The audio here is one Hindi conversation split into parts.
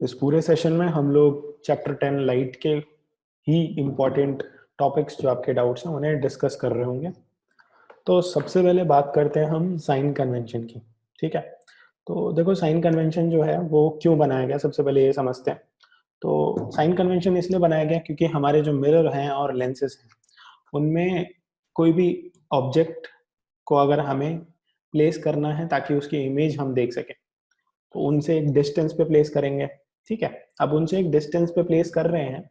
इस पूरे सेशन में हम लोग चैप्टर 10 लाइट के ही इम्पोर्टेंट टॉपिक्स जो आपके डाउट्स हैं उन्हें डिस्कस कर रहे होंगे। तो सबसे पहले बात करते हैं हम साइन कन्वेंशन की। ठीक है, तो देखो साइन कन्वेंशन जो है वो क्यों बनाया गया, सबसे पहले ये समझते हैं। तो साइन कन्वेंशन इसलिए बनाया गया क्योंकि हमारे जो मिरर हैं और लेंसेज हैं उनमें कोई भी ऑब्जेक्ट को अगर हमें प्लेस करना है ताकि उसकी इमेज हम देख सकें, तो उनसे एक डिस्टेंस पे प्लेस करेंगे। ठीक है, अब उनसे एक डिस्टेंस पे प्लेस कर रहे हैं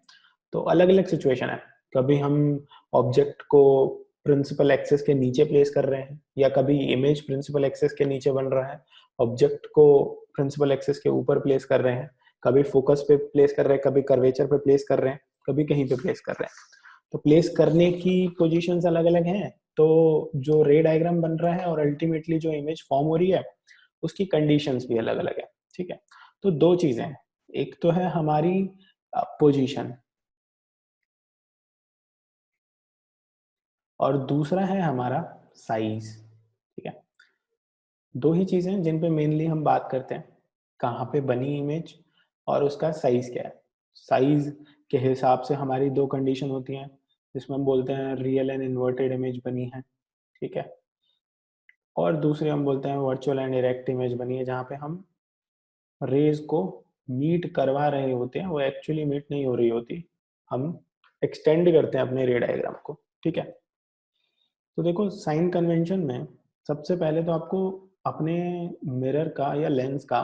तो अलग अलग सिचुएशन है। कभी हम ऑब्जेक्ट को प्रिंसिपल एक्सेस के नीचे प्लेस कर रहे हैं, या कभी इमेज प्रिंसिपल एक्सेस के नीचे बन रहा है, ऑब्जेक्ट को प्रिंसिपल एक्सेस के ऊपर प्लेस कर रहे हैं, कभी फोकस पे प्लेस कर रहे हैं, कभी कर्वेचर पे प्लेस कर रहे हैं, कभी कहीं पे प्लेस कर रहे हैं। तो प्लेस करने की पोजीशंस अलग अलग हैं, तो जो रे डायग्राम बन रहा है और अल्टीमेटली जो इमेज फॉर्म हो रही है उसकी कंडीशंस भी अलग अलग है। ठीक है, तो दो चीजें हैं, एक तो है हमारी पोजीशन और दूसरा है हमारा साइज। ठीक है, दो ही चीजें हैं जिन पे मेनली हम बात करते हैं, कहाँ पे बनी इमेज और उसका साइज क्या है। साइज के हिसाब से हमारी दो कंडीशन होती हैं, जिसमें हम बोलते हैं रियल एंड इन्वर्टेड इमेज बनी है। ठीक है, और दूसरे हम बोलते हैं वर्चुअल एंड डायरेक्ट इमेज बनी है, जहाँ पे हम रेज को मीट करवा रहे होते हैं, वो एक्चुअली मीट नहीं हो रही होती, हम एक्सटेंड करते हैं अपने रे डायग्राम को। ठीक है, तो देखो साइन कन्वेंशन में सबसे पहले तो आपको अपने मिरर का या लेंस का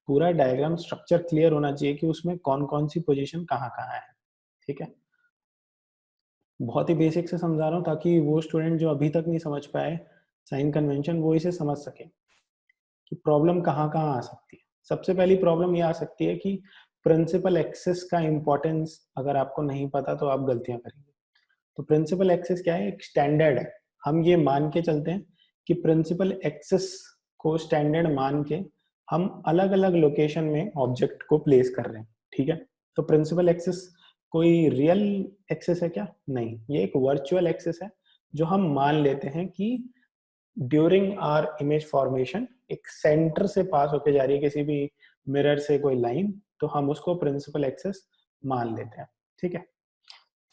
पूरा डायग्राम स्ट्रक्चर क्लियर होना चाहिए कि उसमें कौन कौन सी पोजीशन कहाँ कहाँ है। ठीक है, बहुत ही बेसिक से समझा रहा हूँ ताकि वो स्टूडेंट जो अभी तक नहीं समझ पाए साइन कन्वेंशन वो इसे समझ सके कि प्रॉब्लम कहाँ कहाँ आ सकती है। सबसे पहली प्रॉब्लम ये आ सकती है कि प्रिंसिपल एक्सिस का इंपॉर्टेंस अगर आपको नहीं पता तो आप गलतियां करेंगे। तो प्रिंसिपल एक्सिस क्या है, एक स्टैंडर्ड है। हम ये मान के चलते हैं कि प्रिंसिपल एक्सिस को स्टैंडर्ड मान के हम अलग अलग लोकेशन में ऑब्जेक्ट को प्लेस कर रहे हैं। ठीक है, तो प्रिंसिपल एक्सिस कोई रियल एक्सिस है क्या? नहीं, ये एक वर्चुअल एक्सिस है जो हम मान लेते हैं कि ड्यूरिंग आर इमेज फॉर्मेशन एक सेंटर से पास होके जा रही है किसी भी मिरर से कोई लाइन, तो हम उसको प्रिंसिपल एक्सिस मान लेते हैं। ठीक है,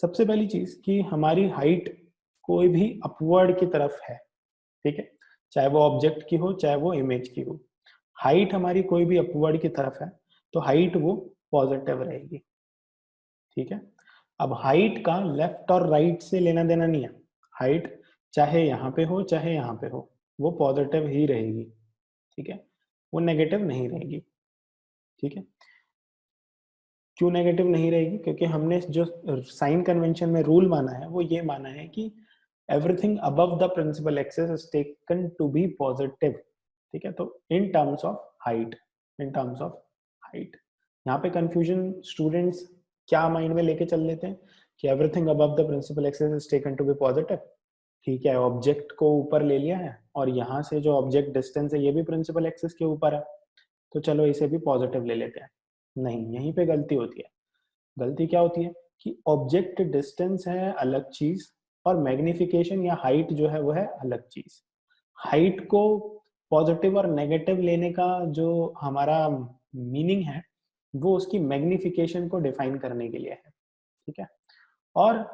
सबसे पहली चीज कि हमारी हाइट कोई भी अपवर्ड की तरफ है। ठीक है, चाहे वो ऑब्जेक्ट की हो चाहे वो इमेज की हो, हाइट हमारी कोई भी अपवर्ड की तरफ है तो हाइट वो पॉजिटिव रहेगी। ठीक है, अब हाइट का लेफ्ट और राइट से लेना देना नहीं है, हाइट चाहे यहाँ पे हो चाहे यहाँ पे हो वो पॉजिटिव ही रहेगी। ठीक है, वो नेगेटिव नहीं रहेगी। ठीक है, क्यों नेगेटिव नहीं रहेगी? क्योंकि हमने जो साइन कन्वेंशन में रूल माना है वो ये माना है कि everything above the principal axis is taken to be positive. ठीक है, तो in terms of height, in terms of height, यहाँ पे कंफ्यूजन स्टूडेंट्स क्या माइंड में लेके चल लेते हैं कि everything above the principal axis is taken to be positive. ठीक है, ऑब्जेक्ट को ऊपर ले लिया है और यहाँ से जो ऑब्जेक्ट डिस्टेंस है ये भी प्रिंसिपल एक्सिस के ऊपर है, तो चलो इसे भी पॉजिटिव ले लेते हैं। नहीं, यहीं पे गलती होती है। गलती क्या होती है कि ऑब्जेक्ट डिस्टेंस है अलग चीज और मैग्निफिकेशन या हाइट जो है वो है अलग चीज। हाइट को पॉजिटिव और नेगेटिव लेने का जो हमारा मीनिंग है वो उसकी मैग्निफिकेशन को डिफाइन करने के लिए है। ठीक है, और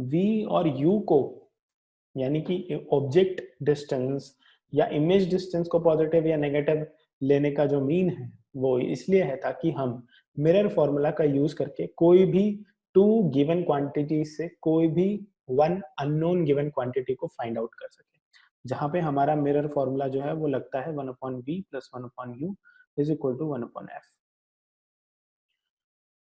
v और u को यानी कि ऑब्जेक्ट डिस्टेंस या इमेज डिस्टेंस को पॉजिटिव या नेगेटिव लेने का जो मीन है वो इसलिए है ताकि हम मिरर फॉर्मूला का यूज करके कोई भी टू गिवन क्वांटिटी से कोई भी वन अननोन गिवन क्वांटिटी को फाइंड आउट कर सके, जहां पे हमारा मिरर फॉर्मूला जो है वो लगता है 1/v plus 1/u is equal to 1/f।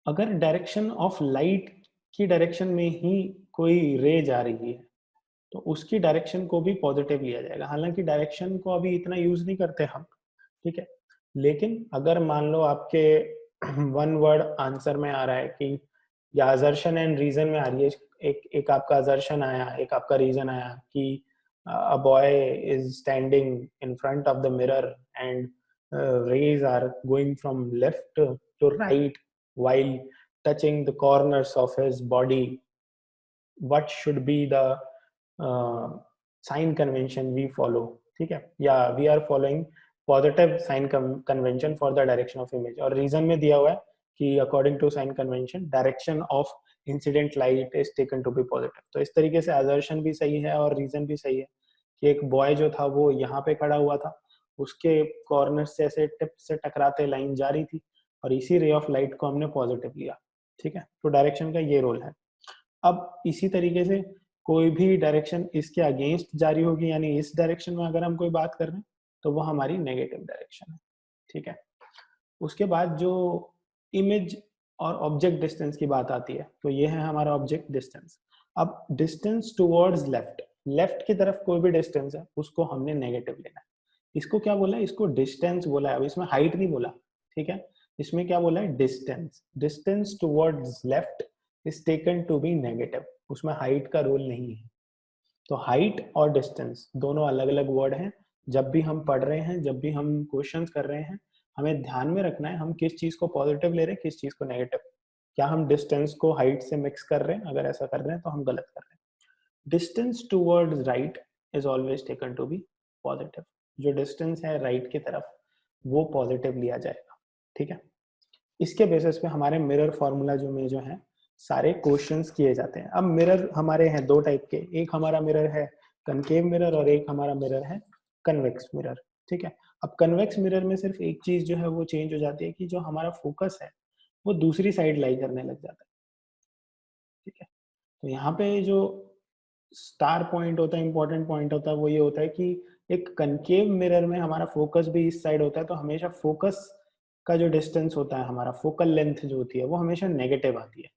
अगर डायरेक्शन ऑफ लाइट की डायरेक्शन में ही कोई रे जा रही है तो उसकी डायरेक्शन को भी पॉजिटिव लिया जाएगा। हालांकि डायरेक्शन को अभी इतना यूज नहीं करते हम। ठीक है, लेकिन अगर मान लो आपके वन वर्ड आंसर में आ रहा है कि या असर्शन एंड रीजन में आ रही है, एक आपका असर्शन आया, एक आपका रीजन आया कि a boy is standing in front of the mirror and rays are going from left to right while touching the corners of his body, what should be the sign convention we follow? ठीक है, या we are following positive sign convention for the direction of image, और रीजन में दिया हुआ है कि according to sign convention direction of incident light is taken to be positive. तो इस तरीके से असर्शन भी सही है और रीजन भी सही है कि एक बॉय जो था वो यहाँ पे खड़ा हुआ था, उसके कॉर्नर से ऐसे टिप से टकराते लाइन जा रही थी और इसी रे ऑफ लाइट को हमने पॉजिटिव लिया। ठीक है, तो डायरेक्शन का ये रोल है। अब इसी तरीके से कोई भी डायरेक्शन इसके अगेंस्ट जारी होगी, यानी इस डायरेक्शन में अगर हम कोई बात कर रहे हैं तो वो हमारी नेगेटिव डायरेक्शन है। ठीक है, उसके बाद जो इमेज और ऑब्जेक्ट डिस्टेंस की बात आती है, तो ये है हमारा ऑब्जेक्ट डिस्टेंस। अब डिस्टेंस टुवर्ड्स लेफ्ट, लेफ्ट की तरफ कोई भी डिस्टेंस है उसको हमने नेगेटिव लेना है। इसको क्या बोला है, इसको डिस्टेंस बोला है। अब इसमें हाइट नहीं बोला, ठीक है, इसमें क्या बोला है, distance. Distance towards left is taken to be negative, उसमें हाइट का रोल नहीं है। तो हाइट और डिस्टेंस दोनों अलग अलग वर्ड हैं। जब भी हम पढ़ रहे हैं, जब भी हम क्वेश्चंस कर रहे हैं, हमें ध्यान में रखना है हम किस चीज को पॉजिटिव ले रहे हैं, किस चीज को नेगेटिव। क्या हम डिस्टेंस को हाइट से मिक्स कर रहे हैं? अगर ऐसा कर रहे हैं तो हम गलत कर रहे हैं। Distance towards right is always taken to be positive. जो डिस्टेंस है राइट की तरफ वो पॉजिटिव लिया जाएगा। ठीक है, इसके बेसिस पे हमारे मिरर फॉर्मूला जो है सारे क्वेश्चंस किए जाते हैं। अब मिरर हमारे हैं दो टाइप के, एक हमारा मिरर है कनकेव मिरर और एक हमारा मिरर है कन्वेक्स मिरर। ठीक है, अब कन्वेक्स मिरर में सिर्फ एक चीज जो है वो चेंज हो जाती है कि जो हमारा फोकस है वो दूसरी साइड लाई करने लग जाता है। ठीक है, तो यहाँ पे जो स्टार पॉइंट होता है, इंपॉर्टेंट पॉइंट होता है, वो ये होता है कि एक कनकेव मिरर में हमारा फोकस भी इस साइड होता है, तो हमेशा फोकस का जो डिस्टेंस होता है, हमारा फोकल लेंथ जो होती है वो हमेशा नेगेटिव आती है।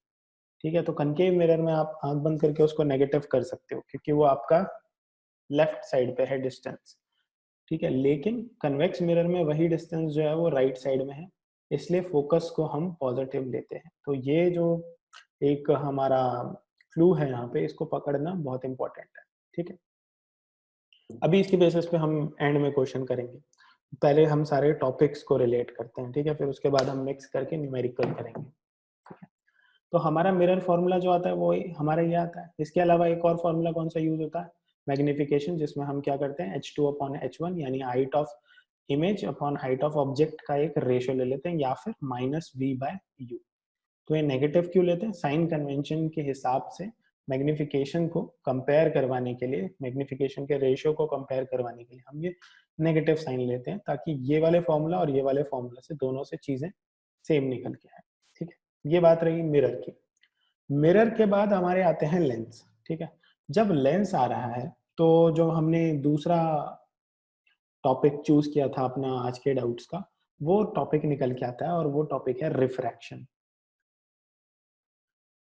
ठीक है, तो कनकेव मिरर में आप आंख बंद करके उसको नेगेटिव कर सकते हो क्योंकि वो आपका लेफ्ट साइड पे है डिस्टेंस। ठीक है, लेकिन कन्वेक्स मिरर में वही डिस्टेंस जो है वो राइट साइड में है, इसलिए फोकस को हम पॉजिटिव लेते हैं। तो ये जो एक हमारा क्लू है यहाँ पे, इसको पकड़ना बहुत इंपॉर्टेंट है। ठीक है, अभी इसके बेसिस पे हम एंड में क्वेश्चन करेंगे। पहले हम सारे टॉपिक्स को रिलेट करते हैं, ठीक है, फिर उसके बाद हम मिक्स करके न्यूमेरिकल करेंगे। ठीक है, तो हमारा मिरर फॉर्मूला जो आता है वो हमारा ये आता है। इसके अलावा एक और फॉर्मूला कौन सा यूज होता है, मैग्निफिकेशन, जिसमें हम क्या करते हैं h2 अपॉन h1 यानी height of image upon height of object का एक रेशियो ले लेते हैं, या फिर -v/u। तो ये नेगेटिव क्यों लेते हैं, साइन कन्वेंशन के हिसाब से मैग्निफिकेशन को कंपेयर करवाने के लिए, मैग्निफिकेशन के रेशियो को कंपेयर करवाने के लिए हम ये नेगेटिव साइन लेते हैं, ताकि ये वाले फॉर्मूला और ये वाले फॉर्मूला से दोनों से चीजें सेम निकल के आए। ठीक है, ये बात रही मिरर की। मिरर के बाद हमारे आते हैं लेंस। ठीक है, जब लेंस आ रहा है तो जो हमने दूसरा टॉपिक चूज किया था अपना आज के डाउट्स का, वो टॉपिक निकल के आता है और वो टॉपिक है रिफ्रैक्शन।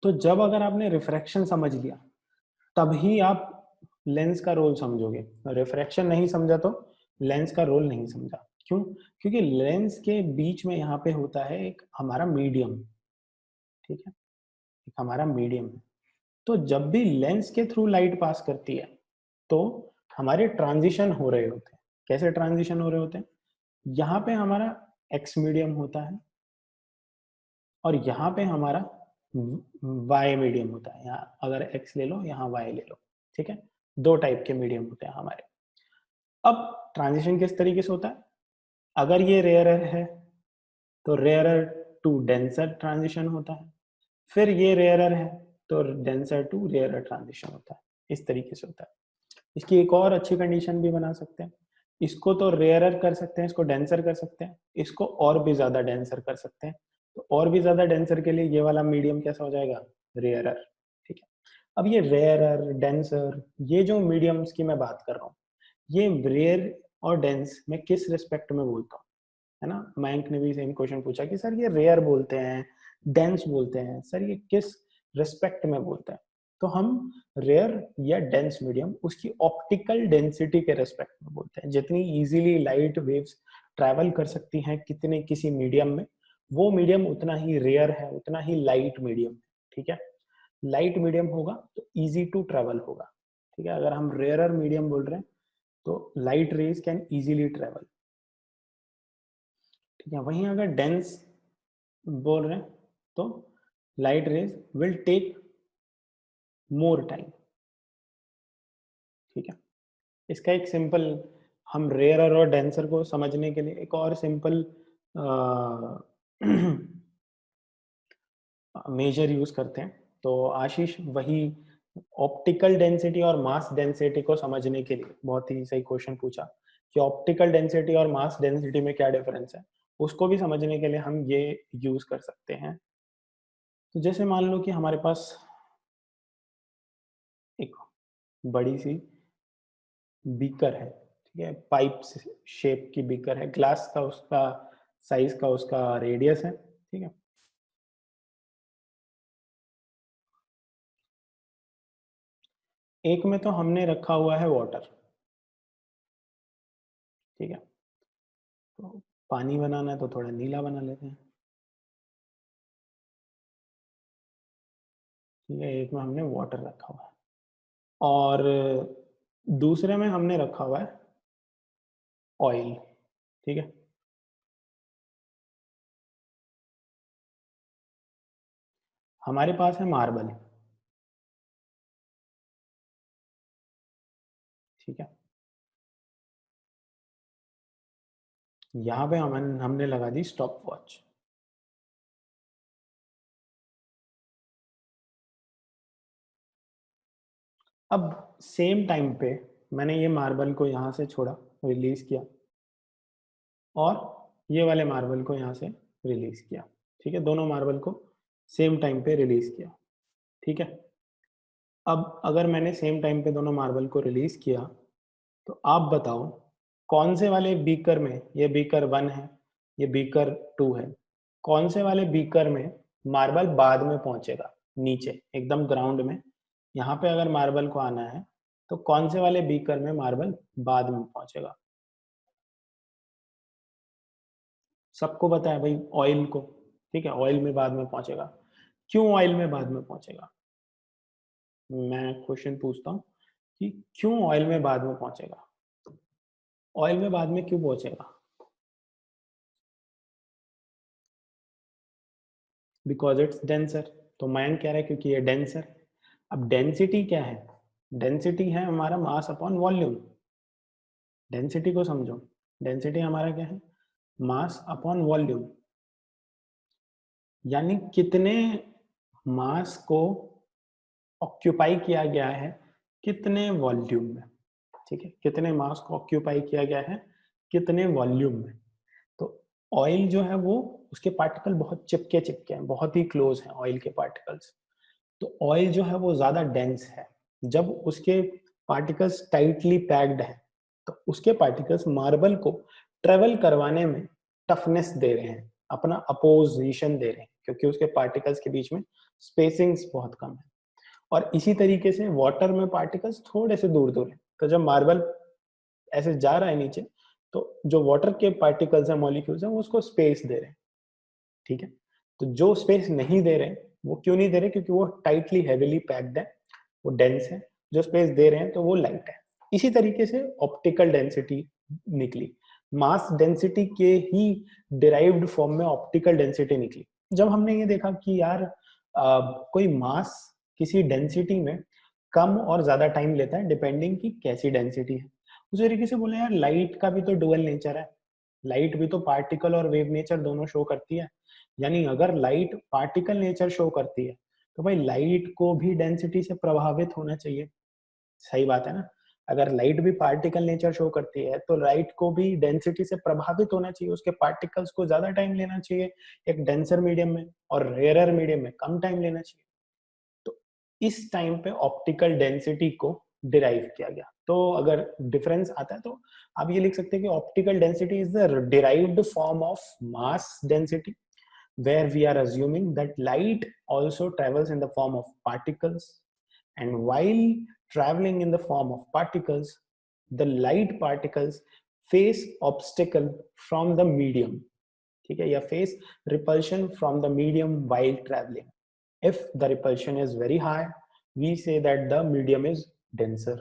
तो जब अगर आपने रिफ्रैक्शन समझ लिया तभी आप लेंस का रोल समझोगे। रिफ्रैक्शन नहीं समझा तो लेंस का रोल नहीं समझा। क्यों? क्योंकि लेंस के बीच में यहाँ पे होता है एक हमारा मीडियम। ठीक है, एक हमारा मीडियम है। तो जब भी लेंस के थ्रू लाइट पास करती है तो हमारे ट्रांजिशन हो रहे होते हैं। कैसे ट्रांजिशन हो रहे होते हैं, यहाँ पे हमारा एक्स मीडियम होता है और यहाँ पे हमारा वाई मीडियम होता है। यहाँ अगर एक्स ले लो, यहाँ वाई ले लो। ठीक है, दो टाइप के मीडियम होते हैं हमारे। अब ट्रांजिशन किस तरीके से होता है, अगर ये रेयरर है तो रेयरर टू डेंसर ट्रांजिशन होता है, फिर ये रेयरर है तो डेंसर टू रेयरर ट्रांजिशन होता है। इस तरीके से होता है। इसकी एक और अच्छी कंडीशन भी बना सकते हैं, इसको तो रेयरर कर सकते हैं, इसको डेंसर कर सकते हैं, इसको और भी ज्यादा डेंसर कर सकते हैं। तो और भी ज्यादा डेंसर के लिए ये वाला मीडियम कैसा हो जाएगा, रेयरर। ठीक है, अब ये रेयरर डेंसर, ये जो मीडियम्स की मैं बात कर रहा हूँ, ये रेयर और डेंस में किस रिस्पेक्ट में बोलता हूँ, है ना। मयंक ने भी सेम क्वेश्चन पूछा कि सर ये रेयर बोलते हैं, डेंस बोलते हैं, सर ये किस रिस्पेक्ट में बोलते हैं। तो हम रेयर या डेंस मीडियम उसकी ऑप्टिकल डेंसिटी के रेस्पेक्ट में बोलते हैं। जितनी इजीली लाइट वेव्स ट्रैवल कर सकती हैं कितने किसी मीडियम में, वो मीडियम उतना ही रेयर है, उतना ही लाइट मीडियम है। ठीक है, लाइट मीडियम होगा तो इजी टू ट्रेवल होगा। ठीक है, अगर हम रेयरर मीडियम बोल रहे हैं तो light rays can easily travel. ठीक है, वहीं अगर डेंस बोल रहे हैं तो light rays will take more time. ठीक है, इसका एक सिंपल, हम रेयरर और डेंसर को समझने के लिए एक और सिंपल मेजर यूज करते हैं। तो आशीष वही ऑप्टिकल डेंसिटी और मास डेंसिटी को समझने के लिए बहुत ही सही क्वेश्चन पूछा कि ऑप्टिकल डेंसिटी और मास डेंसिटी में क्या डिफरेंस है, उसको भी समझने के लिए हम ये यूज कर सकते हैं। तो जैसे मान लो कि हमारे पास एक बड़ी सी बीकर है, ठीक है, पाइप शेप की बीकर है, ग्लास का उसका साइज का उसका रेडियस है, ठीक है। एक में तो हमने रखा हुआ है वाटर, ठीक है, तो पानी बनाना है तो थोड़ा नीला बना लेते हैं, ठीक है। एक में हमने वाटर रखा हुआ है और दूसरे में हमने रखा हुआ है ऑयल, ठीक है। हमारे पास है मार्बल, ठीक है। यहाँ पे हमने लगा दी स्टॉप वॉच। अब सेम टाइम पे मैंने ये मार्बल को यहाँ से छोड़ा, रिलीज किया, और ये वाले मार्बल को यहाँ से रिलीज किया, ठीक है। दोनों मार्बल को सेम टाइम पे रिलीज किया, ठीक है। अब अगर मैंने सेम टाइम पे दोनों मार्बल को रिलीज किया तो आप बताओ कौन से वाले बीकर में, ये बीकर 1 है, ये बीकर 2 है, कौन से वाले बीकर में मार्बल बाद में पहुंचेगा, नीचे एकदम ग्राउंड में, यहाँ पे अगर मार्बल को आना है तो कौन से वाले बीकर में मार्बल बाद में पहुंचेगा? सबको पता है भाई, ऑयल को, ठीक है, ऑयल में बाद में पहुंचेगा। क्यों ऑयल में बाद में पहुंचेगा? मैं क्वेश्चन पूछता हूँ कि क्यों ऑयल में बाद में पहुंचेगा? ऑयल में बाद में क्यों पहुंचेगा? Because it's denser. तो मयंक कह रहा है क्योंकि ये डेंसर। अब डेंसिटी क्या है? डेंसिटी है हमारा मास अपॉन वॉल्यूम। डेंसिटी को समझो, डेंसिटी हमारा क्या है? मास अपॉन वॉल्यूम, यानी कितने मास को ऑक्यूपाई किया गया है कितने वॉल्यूम में, ठीक है, कितने मास को ऑक्यूपाई किया गया है कितने वॉल्यूम में। तो ऑयल जो है वो, उसके पार्टिकल बहुत चिपके चिपके हैं, बहुत ही क्लोज हैं ऑयल के पार्टिकल्स। तो ऑयल जो है वो ज्यादा डेंस है। जब उसके पार्टिकल्स टाइटली पैक्ड हैं तो उसके पार्टिकल्स मार्बल को ट्रेवल करवाने में टफनेस दे रहे हैं, अपना अपोजिशन दे रहे हैं, क्योंकि उसके पार्टिकल्स के बीच में स्पेसिंग्स बहुत कम है। और इसी तरीके से वाटर में पार्टिकल्स थोड़े से दूर दूर है, तो जब मार्बल ऐसे जा रहा है नीचे तो जो वाटर के पार्टिकल्स हैं, मॉलिक्यूल्स हैं, वो उसको स्पेस दे रहे हैं, ठीक है। तो जो स्पेस नहीं दे रहे, वो क्यों नहीं दे रहे? क्योंकि वो टाइटली हेविली पैक्ड है, वो डेंस है। जो स्पेस दे रहे हैं तो वो लाइट है। इसी तरीके से ऑप्टिकल डेंसिटी निकली, मास डेंसिटी के ही डिराइव्ड फॉर्म में ऑप्टिकल डेंसिटी निकली। जब हमने ये देखा कि यार कोई मास किसी डेंसिटी में कम और ज्यादा टाइम लेता है डिपेंडिंग की कैसी डेंसिटी है, उस तरीके से बोले यार लाइट का भी तो डुअल नेचर है, लाइट भी तो पार्टिकल और वेव नेचर दोनों शो करती है। यानी अगर लाइट पार्टिकल नेचर शो करती है तो भाई लाइट को भी डेंसिटी से प्रभावित होना चाहिए। सही बात है ना? अगर लाइट भी पार्टिकल नेचर शो करती है तो लाइट को भी डेंसिटी से प्रभावित होना चाहिए, उसके पार्टिकल्स को ज्यादा टाइम लेना चाहिए एक डेंसर मीडियम में, और रेयरर मीडियम में कम टाइम लेना चाहिए। तो इस टाइम पे ऑप्टिकल डेंसिटी को डिराइव किया गया। तो अगर डिफरेंस आता है तो आप ये लिख सकते हैं कि optical density is the derived form of mass density, where we are assuming that light also travels in the form of particles, and while traveling in the form of particles, the light particles face obstacle from the medium, ठीक है, या face repulsion from the medium while traveling. If the repulsion is very high, we say that the medium is denser.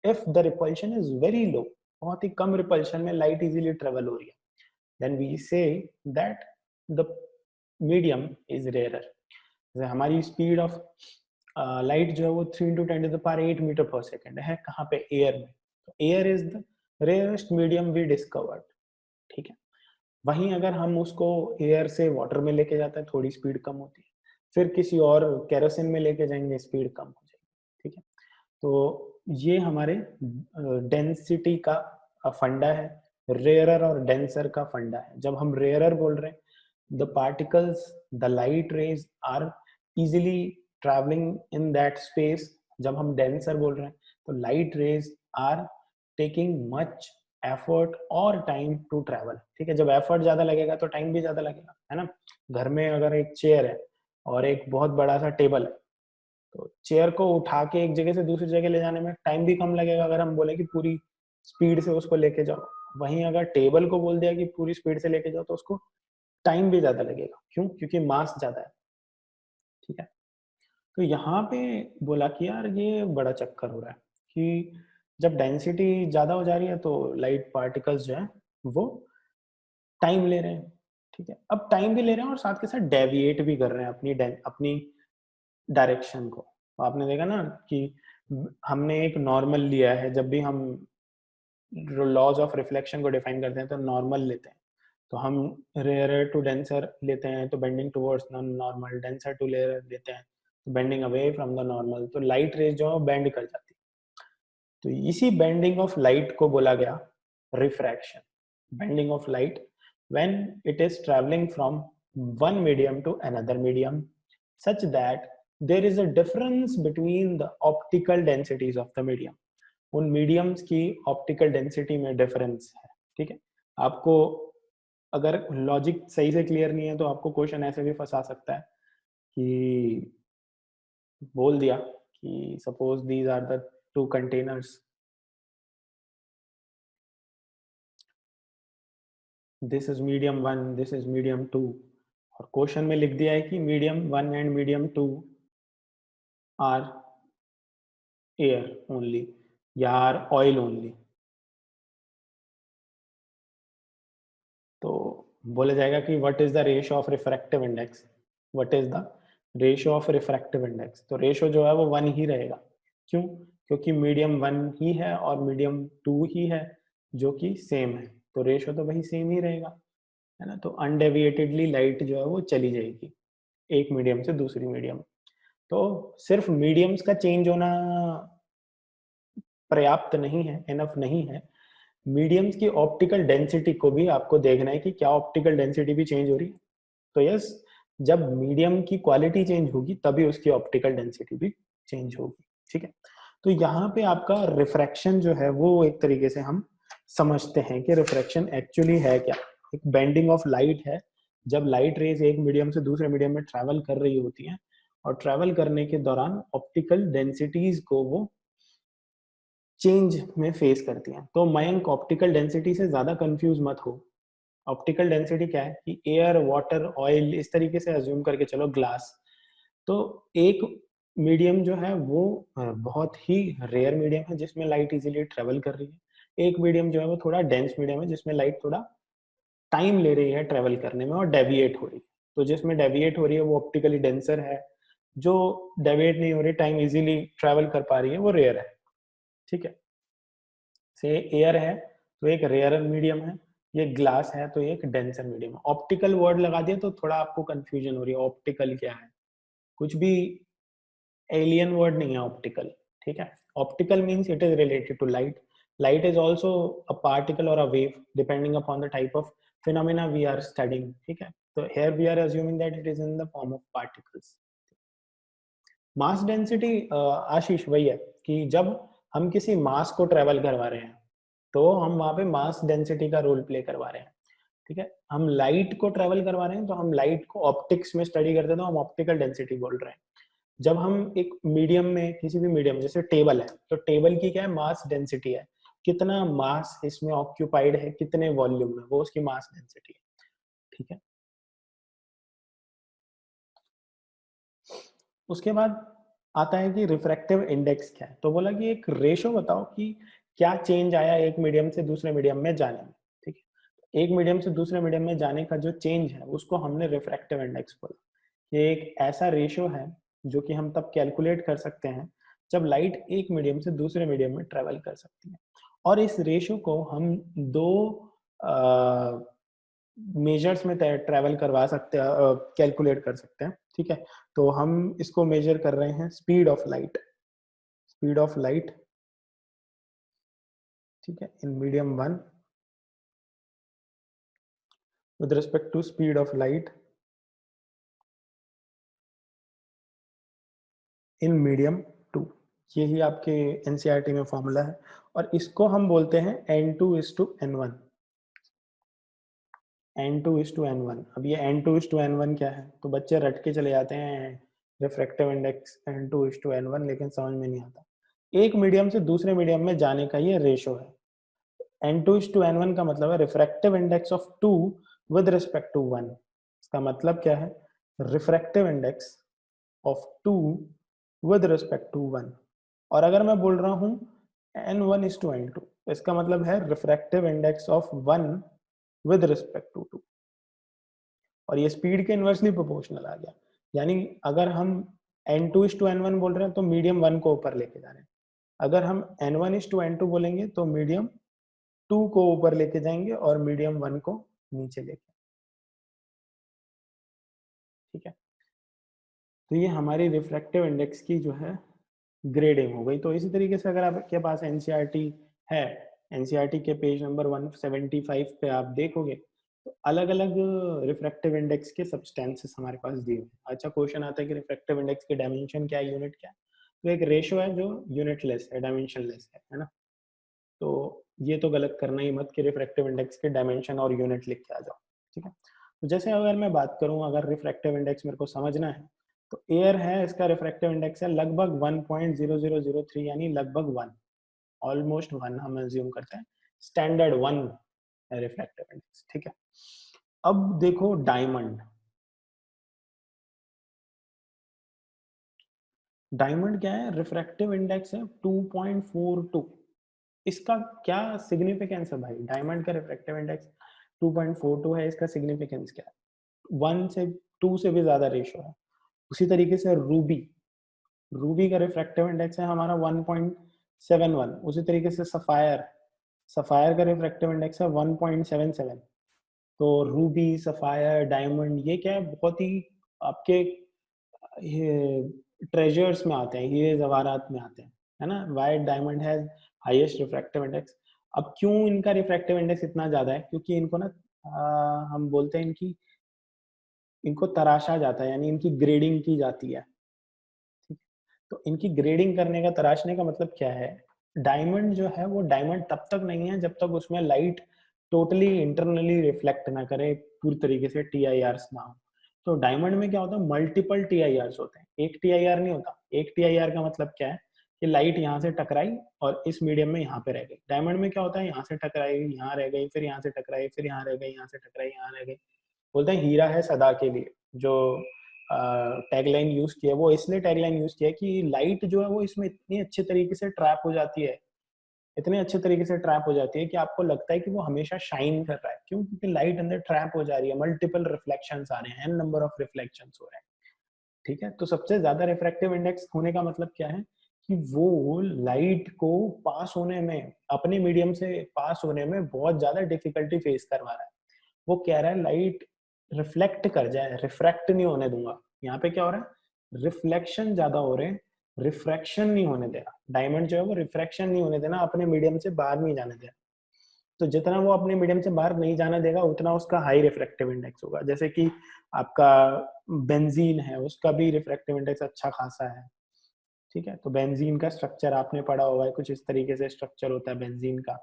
If the repulsion is very low, बहुत ही कम repulsion में light easily travel हो रही है, then we say that the medium is rarer. जैसे हमारी स्पीड ऑफ लाइट जो है वो 3 × 10⁸ मीटर पर सेकेंड है, कहाँ पे? एयर में। तो air is the rarest medium we discovered, ठीक है। वहीं अगर हम उसको एयर से वाटर में लेके जाते हैं, थोड़ी स्पीड कम होती है, फिर किसी और केरोसिन में लेके जाएंगे, स्पीड कम हो जाएगी। ठीक है, तो ये हमारे डेंसिटी का फंडा है, रेयरर और डेंसर का फंडा है। जब हम रेयरर बोल रहे हैं, the particles, the light rays are easily traveling in that space. जब हम denser बोल रहे हैं तो light rays are taking much effort और time to travel। ठीक है, जब effort ज्यादा लगेगा तो time भी ज्यादा लगेगा, है ना। घर में अगर एक चेयर है और एक बहुत बड़ा सा टेबल है, तो चेयर को उठा के एक जगह से दूसरी जगह ले जाने में टाइम भी कम लगेगा, अगर हम बोले कि पूरी स्पीड से उसको लेके जाओ। वहीं अगर टेबल को बोल दिया कि पूरी स्पीड से लेके जाओ, तो उसको टाइम भी ज्यादा लगेगा। क्यों? क्योंकि मास ज्यादा है। ठीक है, तो यहाँ पे बोला कि यार ये बड़ा चक्कर हो रहा है कि जब डेंसिटी ज्यादा हो जा रही है तो लाइट पार्टिकल्स जो है वो टाइम ले रहे हैं। ठीक है, अब टाइम भी ले रहे हैं और साथ के साथ डेविएट भी कर रहे हैं अपनी डायरेक्शन को। तो आपने देखा ना कि हमने एक नॉर्मल लिया है, जब भी हम लॉज ऑफ रिफ्लेक्शन को डिफाइन करते हैं तो नॉर्मल लेते हैं। तो हम रेयरर टू डेंसर लेते हैं तो bending towards normal, denser to rarer लेते हैं तो bending away from the normal. तो लाइट रेज जो है बेंड कर जाती है। तो इसी बेंडिंग ऑफ लाइट को बोला गया refraction. Bending of light when it is travelling from one medium to another medium such that there is a difference between the optical densities of the medium. उन मीडियम्स की ऑप्टिकल डेंसिटी में डिफरेंस है। ठीक है, आपको अगर लॉजिक सही से क्लियर नहीं है तो आपको क्वेश्चन ऐसे भी फंसा सकता है कि बोल दिया कि suppose these are the two containers, this is medium one, this is medium two, और क्वेश्चन में लिख दिया है कि medium one and medium two are air only या आर ऑयल ओनली। तो बोला जाएगा कि what is the ratio of refractive index, what is the ratio of refractive index. तो रेशियो जो है वो वन ही रहेगा। क्यों? क्योंकि मीडियम वन ही है और मीडियम टू ही है जो कि सेम है, तो रेशियो तो वही सेम ही रहेगा, है ना। तो अनडेविएटेडली लाइट जो है वो चली जाएगी एक मीडियम से दूसरी मीडियम। तो सिर्फ मीडियम्स का चेंज होना पर्याप्त नहीं है, इनफ नहीं है। मीडियम्स की ऑप्टिकल डेंसिटी को भी आपको देखना है कि क्या ऑप्टिकल डेंसिटी भी चेंज हो रही है। तो यस, जब मीडियम की क्वालिटी चेंज होगी तभी उसकी ऑप्टिकल डेंसिटी भी चेंज होगी। ठीक है, तो यहाँ पे आपका रिफ्रैक्शन जो है वो एक तरीके से हम समझते हैं कि रिफ्रैक्शन एक्चुअली है क्या। एक बेंडिंग ऑफ लाइट है, जब लाइट रेज एक मीडियम से दूसरे मीडियम में ट्रेवल कर रही होती हैं और ट्रेवल करने के दौरान ऑप्टिकल डेंसिटीज को वो चेंज में फेस करती हैं। तो मयंक ऑप्टिकल डेंसिटी से ज्यादा कंफ्यूज मत हो। ऑप्टिकल डेंसिटी क्या है कि एयर, वाटर, ऑयल, इस तरीके से अज्यूम करके चलो, ग्लास। तो एक मीडियम जो है वो बहुत ही रेयर मीडियम है जिसमें लाइट इजीली ट्रेवल कर रही है। एक मीडियम जो है वो थोड़ा डेंस मीडियम है जिसमें लाइट थोड़ा टाइम ले रही है ट्रेवल करने में और डेविएट हो रही है। तो जिसमें डेविएट हो रही है वो ऑप्टिकली डेंसर है, जो डेविएट नहीं हो रही, टाइम इजीली ट्रेवल कर पा रही है, वो रेयर है। ठीक है, से एयर है तो एक रेयर मीडियम है, ये ग्लास है तो एक डेंसर मीडियम है। ऑप्टिकल वर्ड लगा दिया तो थोड़ा आपको कंफ्यूजन हो रही है, ऑप्टिकल क्या है। कुछ भी एलियन वर्ड नहीं है ऑप्टिकल। ठीक है, optical means it is related to light. Light is also a particle और a wave depending upon the type of phenomena we are studying। ठीक है, तो here we are assuming that it is in the form of particles। Mass density Ashish वही है कि जब हम किसी मास को ट्रेवल करवा रहे हैं तो हम वहां पे मास डेंसिटी का रोल प्ले करवा रहे हैं। ठीक है, हम लाइट को ट्रेवल करवा रहे हैं तो हम लाइट को ऑप्टिक्स में स्टडी करते हैं तो हम ऑप्टिकल डेंसिटी बोल रहे हैं। जब हम एक मीडियम में, किसी भी मीडियम, जैसे टेबल है तो टेबल की क्या है, मास डेंसिटी है, कितना मास इसमें ऑक्यूपाइड है, कितने वॉल्यूम में, वो उसकी मास डेंसिटी है। ठीक है, उसके बाद आता है कि रिफ्रैक्टिव इंडेक्स क्या है। तो बोला कि एक रेशो बताओ कि क्या चेंज आया एक मीडियम से दूसरे मीडियम में जाने में। ठीक है, एक मीडियम से दूसरे मीडियम में जाने का जो चेंज है उसको हमने रिफ्रैक्टिव इंडेक्स बोला। ये एक ऐसा रेशियो है जो कि हम तब कैलकुलेट कर सकते हैं जब लाइट एक मीडियम से दूसरे मीडियम में ट्रेवल कर सकती है। और इस रेशियो को हम दो मेजर्स में ट्रेवल करवा सकते हैं, कैलकुलेट कर सकते हैं। ठीक है, तो हम इसको मेजर कर रहे हैं speed of light, speed of light, ठीक है, in medium 1 with respect to speed of light in medium 2। यही आपके एनसीईआरटी में फॉर्मूला है और इसको हम बोलते हैं n2:n1, n2:n1। अब ये n2:n1 क्या है, तो बच्चे रट के चले जाते हैं रिफ्रैक्टिव इंडेक्स n2:n1, लेकिन समझ में नहीं आता। एक मीडियम से दूसरे मीडियम में जाने का ये रेशो है। n2:n1 का मतलब है refractive index of 2 with respect to 1। इसका मतलब क्या है, refractive index of 2 with respect to 1। और अगर मैं बोल रहा हूं n1:n2, इसका मतलब है refractive index of 1 with respect to 2। और ये स्पीड के इनवर्सली प्रोपोर्शनल आ गया। यानी अगर हम n2:n1 बोल रहे हैं तो मीडियम 1 को ऊपर लेके जा रहे हैं, अगर हम n1:n2 बोलेंगे तो मीडियम 2 को ऊपर लेके जाएंगे और मीडियम 1 को नीचे लेके, ठीक है। तो ये हमारी रिफ्रैक्टिव इंडेक्स की जो है ग्रेडिंग हो गई। तो इसी तरीके से अगर आपके पास एनसीईआरटी है, एनसीईआरटी के पेज नंबर 175 पे आप देखोगे तो अलग अलग रिफ्रैक्टिव इंडेक्स के सब्सटेंसेस हमारे पास दिए हुए हैं। अच्छा क्वेश्चन आता है कि रिफ्रैक्टिव इंडेक्स की डायमेंशन क्या है, यूनिट क्या है, तो एक रेशो है जो यूनिटलेस है, डायमेंशनलेस है ना। तो ये तो गलत करना ही मत कि रिफ्रैक्टिव इंडेक्स के डायमेंशन और यूनिट लिख के आ जाओ, ठीक है। तो जैसे अगर मैं बात करूं, अगर रिफ्रैक्टिव इंडेक्स मेरे को समझना है तो एयर है, इसका रिफ्रैक्टिव इंडेक्स है लगभग 1.0003, यानी लगभग 1, ऑलमोस्ट 1 हम अज्यूम करते हैं, स्टैंडर्ड 1 है रिफ्रैक्टिव इंडेक्स, ठीक है। अब देखो डायमंड, डायमंड क्या है, रिफ्रैक्टिव इंडेक्स है 2.42। इसका क्या सिग्निफिकेंस है भाई, डायमंड का रिफ्रैक्टिव इंडेक्स 2.42 है, इसका सिग्निफिकेंस क्या है, 1 से 2 से भी ज्यादा रेशो है। उसी तरीके से रूबी, रूबी का रिफ्रैक्टिव इंडेक्स है हमारा 1.71। उसी तरीके से सफायर, सफायर का रिफ्रैक्टिव इंडेक्स है 1.77। तो रूबी, सफायर, डायमंड ये क्या है, बहुत ही आपके ट्रेजर्स में आते हैं, हीरे जवाहरात में आते हैं, है ना। White diamond has highest refractive index. अब क्यों इनका रिफ्रैक्टिव इंडेक्स इतना ज्यादा है, क्योंकि इनको ना हम बोलते हैं इनकी, इनको तराशा जाता है, यानी इनकी ग्रेडिंग की जाती है, ठीक है। तो इनकी ग्रेडिंग करने का, तराशने का मतलब क्या है, डायमंड जो है वो डायमंड तब तक नहीं है जब तक उसमें लाइट टोटली इंटरनली रिफ्लेक्ट ना करे, पूरी तरीके से टीआईआरस ना हो। तो डायमंड में क्या होता है, मल्टीपल टीआईआरस होते हैं, एक टीआईआर नहीं होता। एक टीआईआर का मतलब क्या है कि लाइट यहाँ से टकराई और इस मीडियम में यहाँ पे रह गई। डायमंड में क्या होता है, यहाँ से टकराई, यहाँ रह गई, फिर यहाँ से टकराई, फिर यहाँ रह गई, यहाँ से टकराई, यहाँ रह गई। बोलते हैं हीरा है सदा के लिए, जो टैगलाइन यूज किया, वो इसलिए टैगलाइन यूज किया कि लाइट जो है वो इसमें इतनी अच्छे तरीके से ट्रैप हो जाती है, इतने अच्छे तरीके से ट्रैप हो जाती है कि आपको लगता है कि वो हमेशा शाइन कर रहा है। क्यों, क्योंकि लाइट अंदर ट्रैप हो जा रही है, मल्टीपल रिफ्लेक्शंस आ रहे हैं, एन नंबर ऑफ रिफ्लेक्शंस हो रहे हैं, ठीक है। तो सबसे ज्यादा रिफ्रैक्टिव इंडेक्स होने का मतलब क्या है कि वो लाइट को पास होने में, अपने मीडियम से पास होने में बहुत ज्यादा डिफिकल्टी फेस करवा रहा है। वो कह रहा है लाइट रिफ्लेक्ट कर जाए, रिफ्रैक्ट नहीं होने दूंगा। यहाँ पे क्या हो रहा है, रिफ्लेक्शन ज्यादा हो रहे हैं, रिफ्रैक्शन नहीं होने दे रहा। डायमंड जो है वो रिफ्रैक्शन नहीं होने देना, अपने मीडियम से बाहर नहीं जाने दे रहा। तो जितना वो अपने मीडियम से बाहर नहीं जाने देगा उतना उसका हाई रिफ्रैक्टिव इंडेक्स होगा। जैसे कि आपका बेंजीन है, उसका भी रिफ्रैक्टिव इंडेक्स अच्छा खासा है, ठीक है। तो बेंजीन का स्ट्रक्चर आपने पढ़ा होगा, कुछ इस तरीके से स्ट्रक्चर होता है बेंजीन का।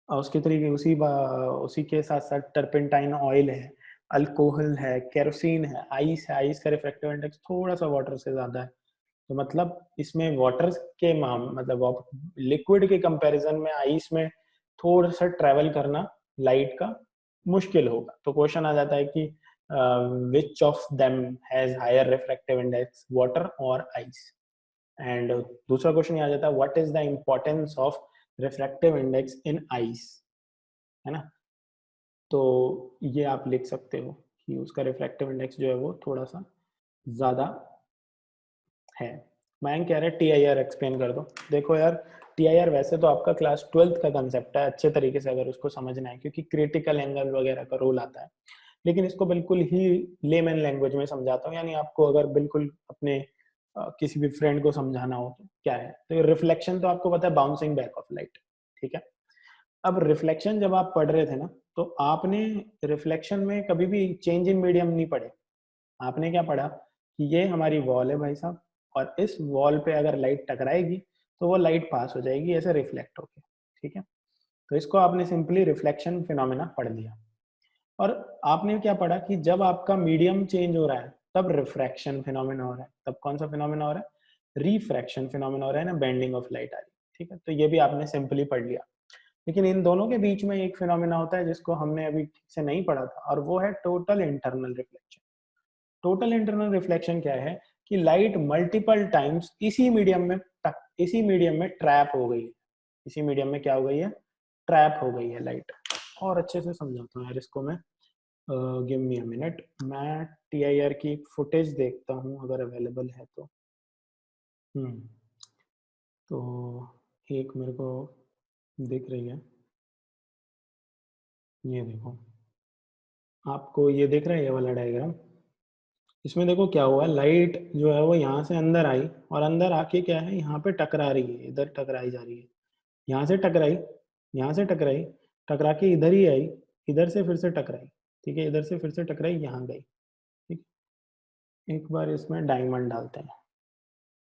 उसके तरीके उसी के साथ साथ टर्पेंटाइन ऑयल है, अल्कोहल है, केरोसिन है, आइस है। आइस का रिफ्रैक्टिव इंडेक्स थोड़ा सा वाटर से ज्यादा है। तो मतलब इसमें वाटर के मतलब लिक्विड के कंपैरिजन में आइस में थोड़ा सा ट्रेवल करना लाइट का मुश्किल होगा। तो क्वेश्चन आ जाता है कि which of them has higher refractive index, water और आइस। एंड दूसरा क्वेश्चन आ जाता है, what is the importance of refractive index in ice, है ना। तो ये आप लिख सकते हो कि उसका रिफ्रैक्टिव इंडेक्स जो है वो थोड़ा सा ज्यादा है। मयंक कह रहे हैं टीआईआर एक्सप्लेन कर दो। देखो यार, टीआईआर वैसे तो आपका क्लास 12th का कंसेप्ट है, अच्छे तरीके से अगर उसको समझना है, क्योंकि क्रिटिकल एंगल वगैरह का रोल आता है। लेकिन इसको बिल्कुल ही लेमैन लैंग्वेज में समझाता हूँ, यानी आपको अगर बिल्कुल अपने किसी भी फ्रेंड को समझाना हो तो क्या है। तो रिफ्लेक्शन तो आपको पता है, बाउंसिंग बैक ऑफ लाइट, ठीक है। अब रिफ्लेक्शन जब आप पढ़ रहे थे ना, तो आपने रिफ्लेक्शन में कभी भी चेंज इन मीडियम नहीं पढ़े। आपने क्या पढ़ा कि ये हमारी वॉल है भाई साहब, और इस वॉल पे अगर लाइट टकराएगी तो वो लाइट पास हो जाएगी ऐसे रिफ्लेक्ट होके, ठीक है। तो इसको आपने सिंपली रिफ्लेक्शन फिनोमेना पढ़ लिया। और आपने क्या पढ़ा कि जब आपका मीडियम चेंज हो रहा है तब रिफ्रैक्शन फिनोमेना हो रहा है, तब कौन सा फिनोमेना हो रहा है, रिफ्रैक्शन फिनोमेना हो रहा है ना, बेंडिंग ऑफ लाइट आ रही है, ठीक है। तो ये भी आपने सिंपली पढ़ लिया। लेकिन इन दोनों के बीच में एक फिनोमेना होता है जिसको हमने अभी ठीक से नहीं पढ़ा था, और वो है total internal reflection. Total internal reflection क्या है कि लाइट मल्टीपल टाइम्स इसी मीडियम में ट्रैप हो गई है। इसी मीडियम में क्या हो गई है, ट्रैप हो गई है लाइट। और अच्छे से समझाता हूँ यार इसको मैं, गिव मी अ मिनट, मैं टीआईआर की एक फुटेज देखता हूँ अगर अवेलेबल है तो। हम्म तो एक मेरे को दिख रही है, ये देखो, आपको ये दिख रहा है ये वाला डायग्राम। इसमें देखो क्या हुआ, लाइट जो है वो यहाँ से अंदर आई, और अंदर आके क्या है, यहाँ पे टकरा रही है, इधर टकराई जा रही है, यहाँ से टकराई, यहाँ से टकराई, टकरा के इधर ही आई, इधर से फिर से टकराई, ठीक है, इधर से फिर से टकराई, यहाँ गई, ठीक। एक बार इसमें डायमंड डालते हैं,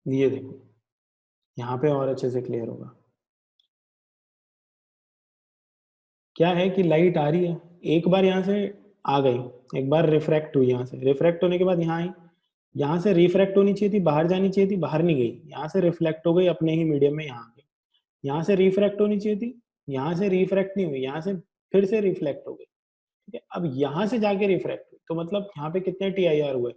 ये देखो, यहाँ पे और अच्छे से क्लियर होगा। क्या है कि लाइट आ रही है, एक बार यहाँ से आ गई, एक बार रिफ्रैक्ट हुई, यहाँ से रिफ्रैक्ट होने के बाद यहाँ आई, यहाँ से रिफ्रैक्ट होनी चाहिए थी, बाहर जानी चाहिए थी, बाहर नहीं गई, यहाँ से रिफ्लेक्ट हो गई अपने ही मीडियम में, यहाँ आ गई। यहाँ से रिफ्रैक्ट होनी चाहिए थी, यहाँ से रिफ्रैक्ट नहीं हुई, यहाँ से फिर से रिफ्लेक्ट हो गई, ठीक है। अब यहाँ से जाके रिफ्रैक्ट हुई, तो मतलब यहाँ पे कितने टीआईआर हुए,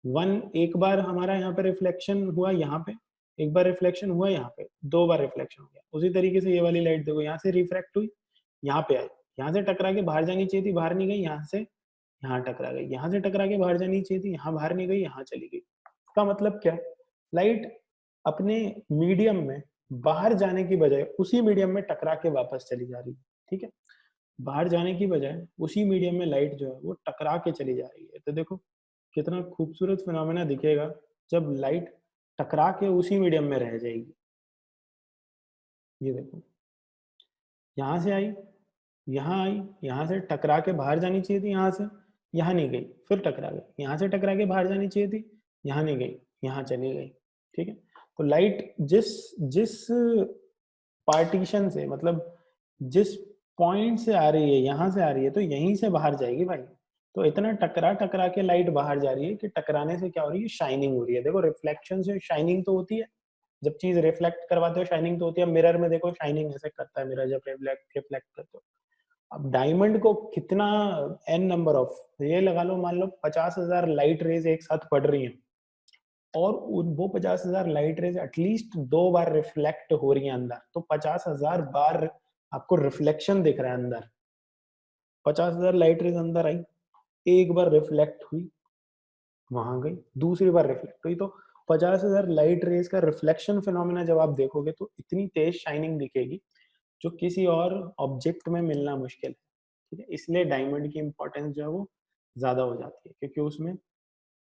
वन, एक बार हमारा यहाँ पे रिफ्लेक्शन हुआ, यहाँ पे एक बार रिफ्लेक्शन हुआ, यहाँ पे दो बार रिफ्लेक्शन हो गया। उसी तरीके से ये वाली लाइट देखो, यहाँ से रिफ्रैक्ट हुई, यहाँ पे आई, यहाँ से टकरा के बाहर जानी चाहिए थी, बाहर नहीं गई, यहाँ से यहाँ टकरा गई, यहाँ से टकरा के बाहर जानी चाहिए थी, यहाँ बाहर नहीं गई, यहाँ चली गई। इसका मतलब क्या है, लाइट अपने मीडियम में बाहर जाने की बजाय उसी मीडियम में टकरा के वापस चली जा रही है, ठीक है। बाहर जाने की बजाय उसी मीडियम में लाइट जो है वो टकरा के चली जा रही है। तो देखो कितना खूबसूरत फिनोमेना दिखेगा जब लाइट टकरा के उसी मीडियम में रह जाएगी। ये देखो, यहाँ से आई, यहाँ आई, यहाँ से टकरा के बाहर जानी चाहिए थी, यहाँ से यहाँ नहीं गई, फिर टकरा गई, यहाँ से टकरा के बाहर जानी चाहिए थी, यहाँ नहीं गई, यहाँ चली गई, ठीक है। तो लाइट जिस जिस पार्टीशन से, मतलब जिस पॉइंट से आ रही है, यहाँ से आ रही है, तो यहीं से बाहर जाएगी भाई। तो इतना टकरा टकरा के लाइट बाहर जा रही है कि टकराने से क्या हो रही है, शाइनिंग हो रही है। देखो रिफ्लेक्शन से शाइनिंग तो होती है, जब चीज रिफ्लेक्ट करवाते हो शाइनिंग तो होती है। मिरर में देखो शाइनिंग ऐसे करता है मिरर जब रिफ्लेक्ट करते हो। अब डायमंड को कितना, एन नंबर ऑफ, ये लगा लो, मान लो 50,000 लाइट रेज एक साथ पड़ रही हैं, और वो 50,000 लाइट रेज एटलीस्ट दो बार रिफ्लेक्ट हो रही है अंदर, तो 50,000 बार आपको रिफ्लेक्शन दिख रहा है अंदर। 50,000 लाइट रेज अंदर आई, एक बार रिफ्लेक्ट हुई, वहां गई, दूसरी बार रिफ्लेक्ट हुई, तो 50,000 लाइट रेज का रिफ्लेक्शन फिनोमेना जब आप देखोगे तो इतनी तेज शाइनिंग दिखेगी जो किसी और ऑब्जेक्ट में मिलना मुश्किल है, ठीक है। इसलिए डायमंड की इंपॉर्टेंस जो है वो ज्यादा हो जाती है, क्योंकि उसमें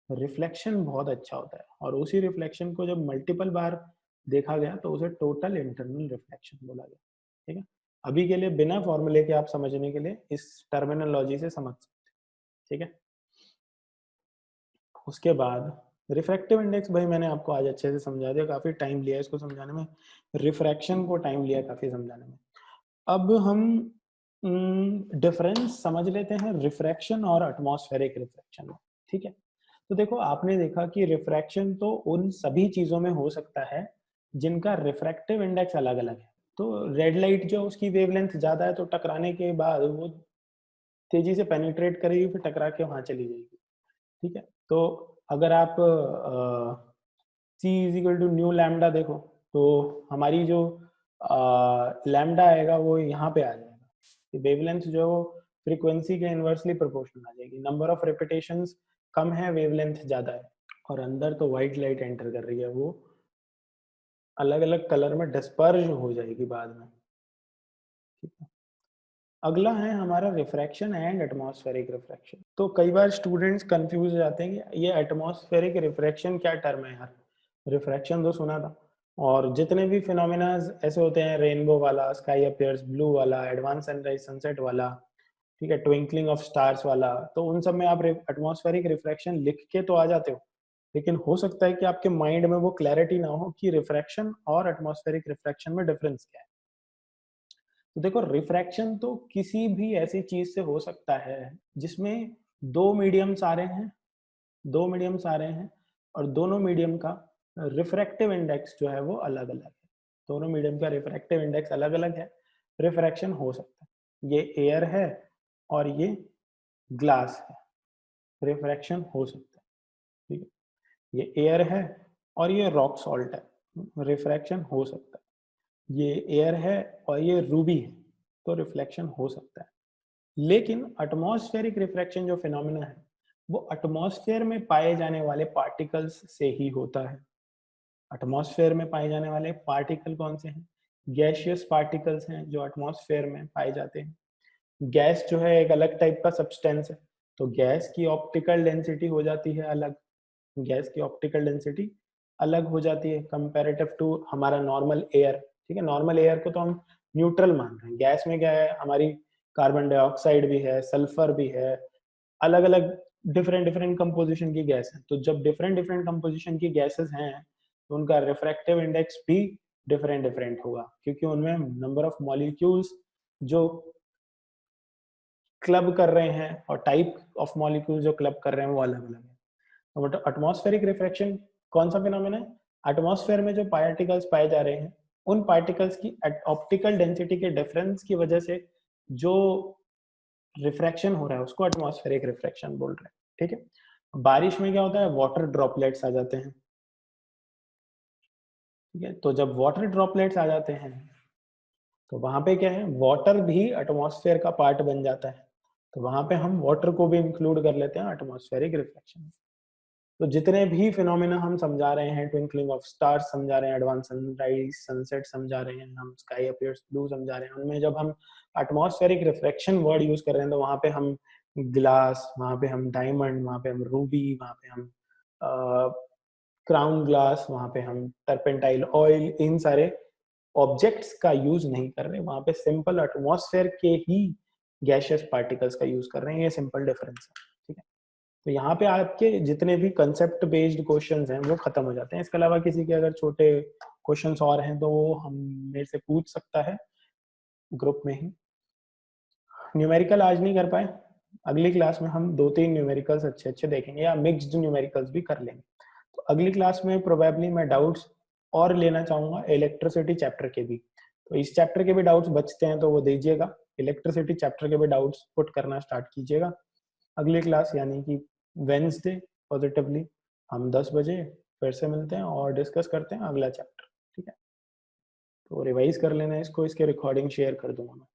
रिफ्लेक्शन बहुत अच्छा होता है, और उसी रिफ्लेक्शन को जब मल्टीपल बार देखा गया तो उसे टोटल इंटरनल रिफ्लेक्शन बोला गया, ठीक है। अभी के लिए बिना फॉर्मूले के आप समझने के लिए इस टर्मिनोलॉजी से समझ सकते हैं, ठीक है। उसके बाद रिफ्रैक्टिव इंडेक्स, भाई मैंने आपको आज अच्छे से समझा दिया, काफी टाइम लिया इसको समझाने में, रिफ्रैक्शन को टाइम लिया काफी समझाने में। अब हम डिफरेंस समझ लेते हैं रिफ्रैक्शन और एटमॉस्फेरिक रिफ्रैक्शन में, ठीक है। तो देखो आपने देखा कि रिफ्रैक्शन तो उन सभी चीजों में हो सकता है जिनका रिफ्रैक्टिव इंडेक्स अलग अलग है। तो रेड लाइट जो उसकी वेवलेंथ ज्यादा है, तो टकराने के बाद वो तेजी से पेनिट्रेट करेगी, फिर टकरा के वहां चली जाएगी, ठीक है। तो अगर आप c is equal to nu lambda देखो, तो हमारी जो लैम्डा आएगा वो यहाँ पे आ जाएगा, वेवलेंथ जो है वो फ्रीक्वेंसी के इनवर्सली प्रोपोर्शनल आ जाएगी। नंबर ऑफ रिपीटेशंस कम है, वेवलेंथ ज्यादा है, और अंदर तो व्हाइट लाइट एंटर कर रही है, वो अलग अलग कलर में डिस्पर्ज हो जाएगी बाद में, ठीक है। अगला है हमारा रिफ्रैक्शन एंड एटमॉस्फेरिक रिफ्रैक्शन। तो कई बार स्टूडेंट्स कंफ्यूज हो जाते हैं कि ये एटमॉस्फेरिक रिफ्रैक्शन क्या टर्म है यार, रिफ्रैक्शन तो सुना था। और जितने भी फिनोमेना ऐसे होते हैं, रेनबो वाला, स्काई अपीयर्स ब्लू वाला, एडवांस सनराइज सनसेट वाला, ठीक है, ट्विंकलिंग ऑफ स्टार्स वाला, तो उन सब में आप एटमॉस्फेरिक रिफ्रैक्शन लिख के तो आ जाते हो, लेकिन हो सकता है कि आपके माइंड में वो क्लैरिटी ना हो कि रिफ्रैक्शन और एटमॉस्फेरिक रिफ्रैक्शन में डिफरेंस क्या है। तो देखो, रिफ्रैक्शन तो किसी भी ऐसी चीज से हो सकता है जिसमें दो मीडियम्स आ रहे हैं, दो मीडियम्स आ रहे हैं, और दोनों मीडियम का रिफ्रैक्टिव इंडेक्स जो है वो अलग अलग है। दोनों मीडियम का रिफ्रैक्टिव इंडेक्स अलग अलग है, रिफ्रैक्शन हो सकता है। ये एयर है और ये ग्लास है, रिफ्रैक्शन हो सकता है, ठीक है। ये एयर है और ये रॉक सॉल्ट है, रिफ्रैक्शन हो सकता है। ये एयर है और ये रूबी है, तो रिफ्लेक्शन हो सकता है। लेकिन एटमॉस्फेरिक रिफ्रैक्शन जो फिनोमेना है वो एटमॉस्फेयर में पाए जाने वाले पार्टिकल्स से ही होता है। एटमॉस्फेयर में पाए जाने वाले पार्टिकल कौन से हैं? गैसियस पार्टिकल्स हैं जो एटमॉस्फेयर में पाए जाते हैं। गैस जो है एक अलग टाइप का सब्सटेंस है, तो गैस की ऑप्टिकल डेंसिटी हो जाती है अलग, गैस की ऑप्टिकल डेंसिटी अलग हो जाती है कंपैरेटिव टू हमारा नॉर्मल एयर, ठीक है। नॉर्मल एयर को तो हम न्यूट्रल मान रहे हैं, गैस में क्या है, हमारी कार्बन डाइऑक्साइड भी है, सल्फर भी है, अलग अलग डिफरेंट डिफरेंट कंपोजिशन की गैस है। तो जब डिफरेंट डिफरेंट कंपोजिशन की गैसेस हैं तो उनका रिफ्रैक्टिव इंडेक्स भी डिफरेंट डिफरेंट होगा, क्योंकि उनमें नंबर ऑफ मॉलिक्यूल्स जो क्लब कर रहे हैं और टाइप ऑफ मॉलिक्यूल जो क्लब कर रहे हैं वो अलग अलग है। तो एटमॉस्फेरिक रिफ्रैक्शन कौन सा फिनोमेना है? एटमॉस्फेयर में जो पार्टिकल्स पाए जा रहे हैं उन पार्टिकल्स की ऑप्टिकल डेंसिटी के डिफरेंस की वजह से जो रिफ्रैक्शन हो रहा है उसको एटमॉस्फेरिक रिफ्रैक्शन बोल रहे हैं, ठीक है। बारिश में क्या होता है, वाटर ड्रॉपलेट्स आ जाते हैं, ठीक है। तो जब वाटर ड्रॉपलेट्स आ जाते हैं तो वहां पे क्या है, वाटर भी एटमॉस्फेयर का पार्ट बन जाता है, तो वहां पे हम वाटर को भी इंक्लूड कर लेते हैं एटमॉस्फेरिक रिफ्लेक्शन। तो जितने भी फिनोमेना हम समझा रहे हैं, ट्विंकलिंग ऑफ स्टार्स समझा रहे हैं, एडवांस सनराइज सनसेट समझा रहे हैं, हम स्काई अपीयर्स ब्लू समझा रहे हैं, उनमें जब हम एटमॉस्फेरिक रिफ्लेक्शन वर्ड यूज कर रहे हैं तो वहां पे हम ग्लास, वहां पे हम डायमंड, वहां पे हम रूबी, वहां पे हम क्राउन ग्लास, वहां पे हम टर्पेंटाइल ऑयल, इन सारे ऑब्जेक्ट्स का यूज नहीं कर रहे, वहां पे सिंपल एटमॉस्फेयर के ही गैसियस पार्टिकल्स का यूज कर रहे हैं। ये सिंपल डिफरेंस है, ठीक है। तो यहाँ पे आपके जितने भी कंसेप्ट बेस्ड क्वेश्चंस हैं वो खत्म हो जाते हैं। इसके अलावा किसी के अगर छोटे क्वेश्चंस और हैं तो वो हम मेरे से पूछ सकता है ग्रुप में ही। न्यूमेरिकल आज नहीं कर पाए, अगली क्लास में हम 2-3 न्यूमेरिकल्स अच्छे अच्छे देखेंगे, या मिक्स्ड न्यूमेरिकल्स भी कर लेंगे। तो अगली क्लास में प्रोबेबली मैं डाउट्स और लेना चाहूंगा इलेक्ट्रिसिटी चैप्टर के भी, तो इस चैप्टर के भी डाउट्स बचते हैं तो वो दीजिएगा, इलेक्ट्रिसिटी चैप्टर के भी डाउट्स पुट करना स्टार्ट कीजिएगा। अगली क्लास यानी कि वेंसडे पॉजिटिवली हम 10 बजे फिर से मिलते हैं और डिस्कस करते हैं अगला चैप्टर, ठीक है। तो रिवाइज कर लेना इसको, इसके रिकॉर्डिंग शेयर कर दूंगा मैं।